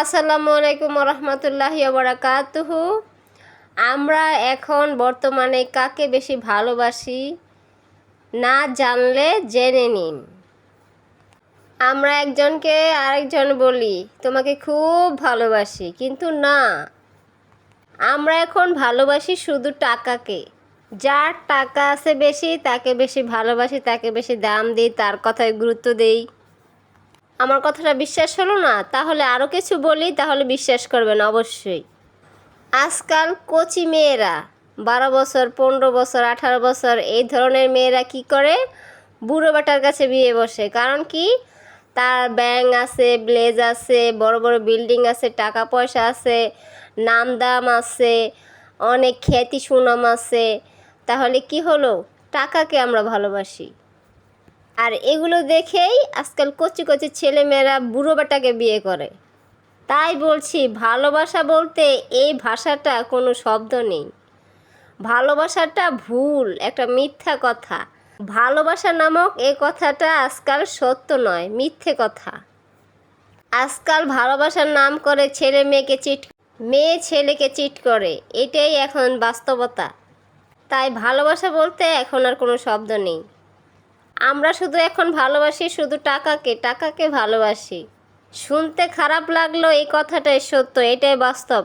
আসসালামু আলাইকুম রহমতুল্লাহি বারাকাতুহু। আমরা এখন বর্তমানে কাকে বেশি ভালোবাসি না জানলে জেনে নিন। আমরা একজনকে আরেকজন বলি তোমাকে খুব ভালোবাসি, কিন্তু না, আমরা এখন ভালোবাসি শুধু টাকাকে। যার টাকা আছে বেশি তাকে বেশি ভালোবাসি, তাকে বেশি দাম দিই, তার কথায় গুরুত্ব দেই। আমার কথাটা বিশ্বাস হলো না? তাহলে আরও কিছু বলি, তাহলে বিশ্বাস করবেন অবশ্যই। আজকাল কচি মেয়েরা 12 বছর, 15 বছর, 18 বছর এই ধরনের মেয়েরা কি করে? বুড়ো বেটার কাছে বিয়ে বসে। কারণ কি? তার ব্যাংক আছে, ব্লেজ আছে, বড় বড় বিল্ডিং আছে, টাকা পয়সা আছে, নাম দাম আছে, অনেক খ্যাতি সুনাম আছে। তাহলে কি হলো? টাকাকে আমরা ভালোবাসি। আর এগুলো দেখেই আজকাল কচি কচি ছেলেমেয়েরা বুড়ো বেটাকে বিয়ে করে। তাই বলছি, ভালোবাসা বলতে এই ভাষাটা কোনো শব্দ নেই। ভালোবাসাটা ভুল, একটা মিথ্যা কথা। ভালোবাসা নামক এই কথাটা আজকাল সত্য নয়, মিথ্যে কথা। আজকাল ভালোবাসার নাম করে ছেলে মেয়েকে চিট, মেয়ে ছেলেকে চিট করে, এটাই এখন বাস্তবতা। তাই ভালোবাসা বলতে এখন আর কোনো শব্দ নেই। আমরা শুধু এখন ভালোবাসি শুধু টাকাকে, টাকাকে ভালোবাসি। শুনতে খারাপ লাগলো, এই কথাটাই সত্য, এটাই বাস্তব।